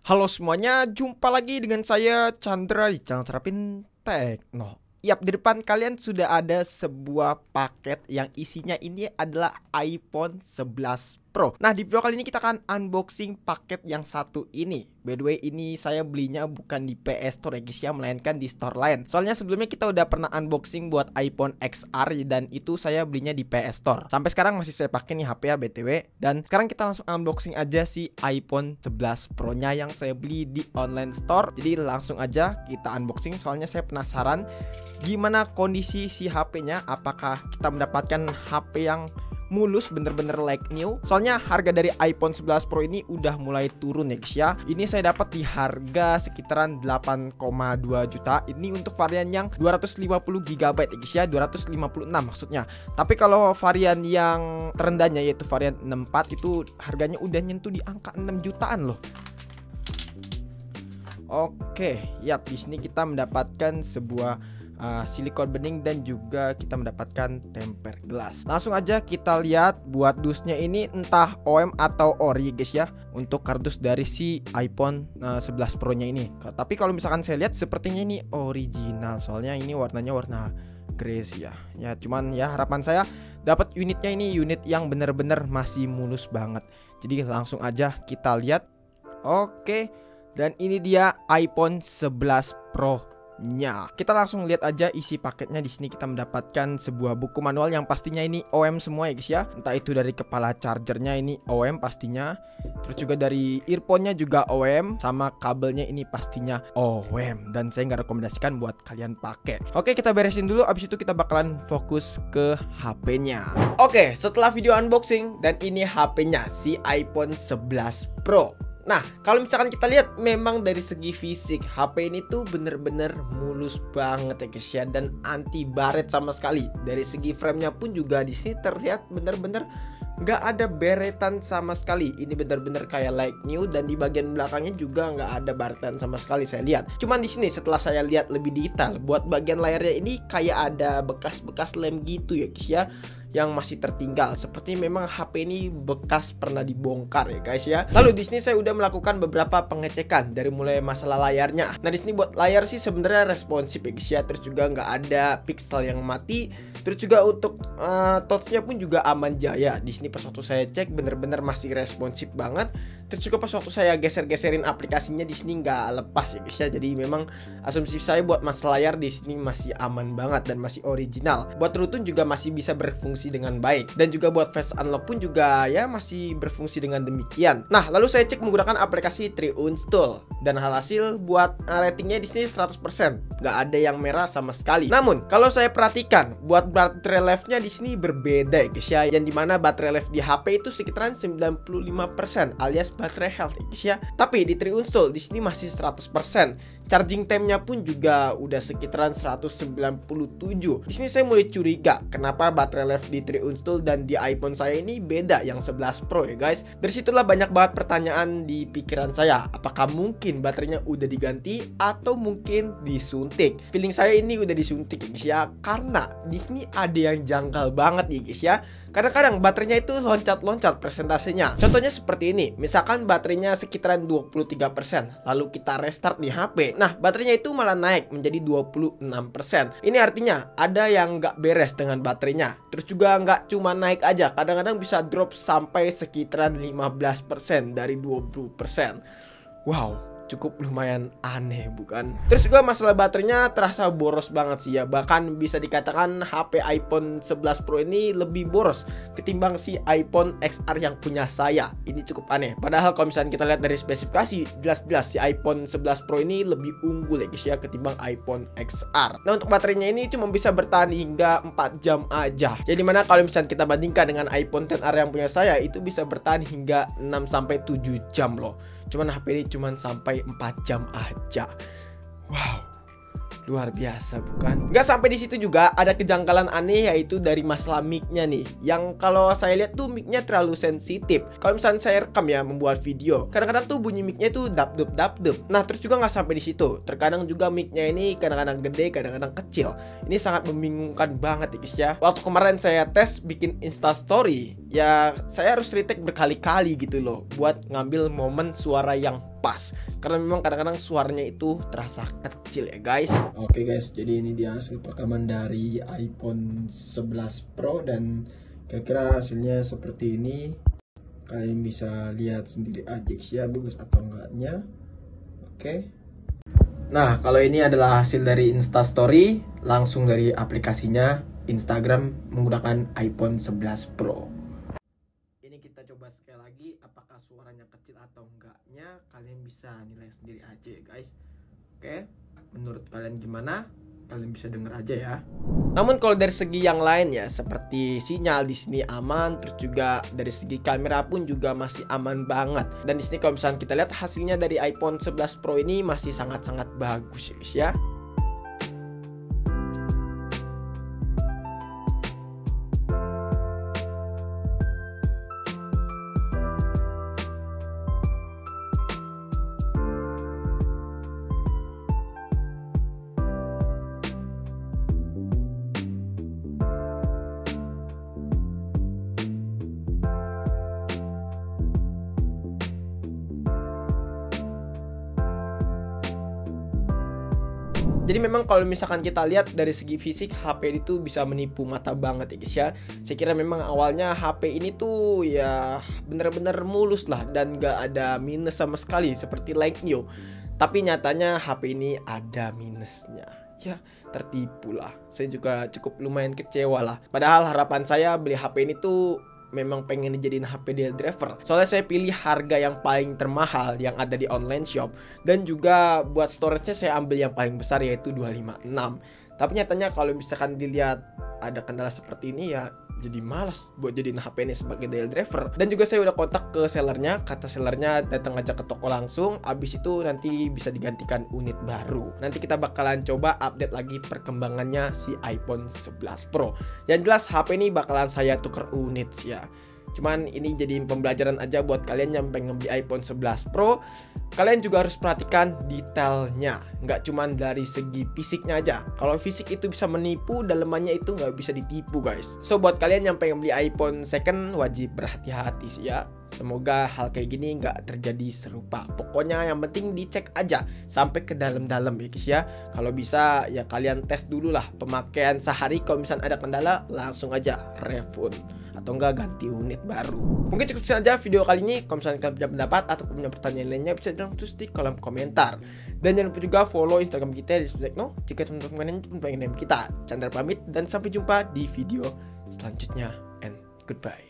Halo semuanya, jumpa lagi dengan saya Chandra di channel Serapin Tekno. Yap, di depan kalian sudah ada sebuah paket yang isinya ini adalah iPhone 11 Pro. Nah, di video kali ini kita akan unboxing paket yang satu ini. By the way, ini saya belinya bukan di PS Store ya guys ya, melainkan di store lain. Soalnya sebelumnya kita udah pernah unboxing buat iPhone XR dan itu saya belinya di PS Store. Sampai sekarang masih saya pakai nih HP ya BTW. Dan sekarang kita langsung unboxing aja si iPhone 11 Pro-nya yang saya beli di online store. Jadi langsung aja kita unboxing, soalnya saya penasaran gimana kondisi si HP-nya. Apakah kita mendapatkan HP yang mulus bener-bener like new. Soalnya harga dari iPhone 11 Pro ini udah mulai turun ya guys ya. Ini saya dapat di harga sekitaran 8,2 juta. Ini untuk varian yang 250 GB ya guys ya, 256 maksudnya. Tapi kalau varian yang terendahnya yaitu varian 64 itu harganya udah nyentuh di angka 6 jutaan loh. Oke, yap, di sini kita mendapatkan sebuah silikon bening dan juga kita mendapatkan tempered glass. Langsung aja kita lihat buat dusnya ini entah OM atau ori guys ya, untuk kardus dari si iPhone 11 Pro nya ini. Tapi kalau misalkan saya lihat sepertinya ini original, soalnya ini warnanya warna grey sih ya. Ya cuman ya harapan saya dapat unitnya ini unit yang bener-bener masih mulus banget. Jadi langsung aja kita lihat. Oke, dan ini dia iPhone 11 Pro nya. Kita langsung lihat aja isi paketnya. Di sini kita mendapatkan sebuah buku manual yang pastinya ini OM semua ya guys ya. Entah itu dari kepala chargernya ini OM pastinya, terus juga dari earphone-nya juga OM, sama kabelnya ini pastinya OM. Dan saya nggak rekomendasikan buat kalian pakai. Oke, kita beresin dulu. Abis itu kita bakalan fokus ke HP-nya. Oke, setelah video unboxing dan ini HP-nya si iPhone 11 Pro. Nah, kalau misalkan kita lihat memang dari segi fisik HP ini tuh bener-bener mulus banget ya guys ya, dan anti baret sama sekali. Dari segi framenya pun juga di sini terlihat bener-bener nggak ada beretan sama sekali. Ini bener-bener kayak like new, dan di bagian belakangnya juga nggak ada baretan sama sekali saya lihat. Cuman di sini setelah saya lihat lebih detail, buat bagian layarnya ini kayak ada bekas-bekas lem gitu ya guys ya, yang masih tertinggal. Seperti memang HP ini bekas pernah dibongkar ya guys ya. Lalu di sini saya udah melakukan beberapa pengecekan dari mulai masalah layarnya. Nah, di sini buat layar sih sebenarnya responsif ya guys ya. Terus juga nggak ada pixel yang mati. Terus juga untuk touchnya pun juga aman jaya. Di sini pas waktu saya cek bener-bener masih responsif banget. Terus juga pas waktu saya geser-geserin aplikasinya di sini nggak lepas ya guys ya. Jadi memang asumsi saya buat masalah layar di sini masih aman banget dan masih original. Buat rutun juga masih bisa berfungsi dengan baik, dan juga buat face unlock pun juga ya masih berfungsi dengan demikian. Nah, lalu saya cek menggunakan aplikasi Triunstall, dan hasil buat ratingnya di sini 100%, nggak ada yang merah sama sekali. Namun kalau saya perhatikan buat baterai life-nya di sini berbeda ya guys ya, yang dimana baterai life di HP itu sekitaran 95% alias baterai health ya guys ya. Tapi di Triunstall di sini masih 100%. Charging time-nya pun juga udah sekitaran 197. Di sini saya mulai curiga kenapa baterai life di Triunstall dan di iPhone saya ini beda yang 11 Pro ya guys. Dari situlah banyak banget pertanyaan di pikiran saya. Apakah mungkin baterainya udah diganti atau mungkin disuntik? Feeling saya ini udah disuntik ya guys ya, karena di sini ada yang janggal banget ya guys ya. Kadang-kadang baterainya itu loncat-loncat persentasenya. Contohnya seperti ini. Misalkan baterainya sekitaran 23%, lalu kita restart di HP. Nah, baterainya itu malah naik menjadi 26%. Ini artinya ada yang nggak beres dengan baterainya. Terus juga nggak cuma naik aja, kadang-kadang bisa drop sampai sekitaran 15% dari 20%. Wow, cukup lumayan aneh bukan? Terus juga masalah baterainya terasa boros banget sih ya. Bahkan bisa dikatakan HP iPhone 11 Pro ini lebih boros ketimbang si iPhone XR yang punya saya. Ini cukup aneh. Padahal kalau misalnya kita lihat dari spesifikasi, jelas-jelas si iPhone 11 Pro ini lebih unggul ya guys ya ketimbang iPhone XR. Nah, untuk baterainya ini cuma bisa bertahan hingga 4 jam aja. Jadi mana kalau misalnya kita bandingkan dengan iPhone XR yang punya saya, itu bisa bertahan hingga 6-7 jam loh. Cuman HP ini cuman sampai 4 jam aja. Wow, luar biasa bukan? Nggak sampai di situ juga, ada kejanggalan aneh yaitu dari masalah mic-nya nih. Yang kalau saya lihat tuh mic-nya terlalu sensitif. Kalau misalnya saya rekam ya membuat video, kadang-kadang tuh bunyi mic-nya tuh dap-dup. Nah, terus juga nggak sampai di situ. Terkadang juga mic-nya ini kadang-kadang gede, kadang-kadang kecil. Ini sangat membingungkan banget ya guys ya. Waktu kemarin saya tes bikin Insta Story, ya saya harus retake berkali-kali gitu loh buat ngambil momen suara yang lepas, karena memang kadang-kadang suaranya itu terasa kecil ya guys. Oke guys, jadi ini dia hasil rekaman dari iPhone 11 Pro dan kira-kira hasilnya seperti ini. Kalian bisa lihat sendiri aja ya bagus atau enggaknya. Oke. Nah, kalau ini adalah hasil dari Instastory langsung dari aplikasinya Instagram menggunakan iPhone 11 Pro. Ini kita coba sekali lagi apakah suaranya kecil atau enggaknya. Kalian bisa nilai sendiri aja ya guys. Oke, menurut kalian gimana? Kalian bisa denger aja ya. Namun kalau dari segi yang lain ya, seperti sinyal di sini aman, terus juga dari segi kamera pun juga masih aman banget. Dan di sini kalau misalnya kita lihat hasilnya dari iPhone 11 Pro ini masih sangat-sangat bagus ya guys ya. Jadi memang kalau misalkan kita lihat dari segi fisik, HP itu bisa menipu mata banget ya guys ya. Saya kira memang awalnya HP ini tuh ya bener-bener mulus lah dan gak ada minus sama sekali seperti like new. Tapi nyatanya HP ini ada minusnya. Ya tertipu lah. Saya juga cukup lumayan kecewa lah. Padahal harapan saya beli HP ini tuh memang pengen dijadiin HP daily driver. Soalnya saya pilih harga yang paling termahal yang ada di online shop. Dan juga buat storage-nya saya ambil yang paling besar yaitu 256. Tapi nyatanya kalau misalkan dilihat ada kendala seperti ini ya jadi malas buat jadiin HP ini sebagai daily driver. Dan juga saya udah kontak ke sellernya. Kata sellernya datang aja ke toko langsung. Abis itu nanti bisa digantikan unit baru. Nanti kita bakalan coba update lagi perkembangannya si iPhone 11 Pro. Yang jelas HP ini bakalan saya tuker unit sih ya. Cuman ini jadi pembelajaran aja buat kalian yang pengen beli iPhone 11 Pro. Kalian juga harus perhatikan detailnya, nggak cuman dari segi fisiknya aja. Kalau fisik itu bisa menipu, dalemannya itu nggak bisa ditipu guys. So buat kalian yang pengen beli iPhone second wajib berhati-hati sih ya. Semoga hal kayak gini nggak terjadi serupa. Pokoknya yang penting dicek aja sampai ke dalam-dalam ya guys ya. Kalau bisa ya kalian tes dulu lah pemakaian sehari. Kalau misalnya ada kendala langsung aja refund atau enggak ganti unit baru. Mungkin cukup sekian aja video kali ini. Kalau misalnya kalian punya pendapat atau punya pertanyaan lainnya bisa langsung di kolom komentar. Dan jangan lupa juga follow Instagram kita di @tekno jika teman-teman pun pengen DM kita. Chandra pamit dan sampai jumpa di video selanjutnya and goodbye.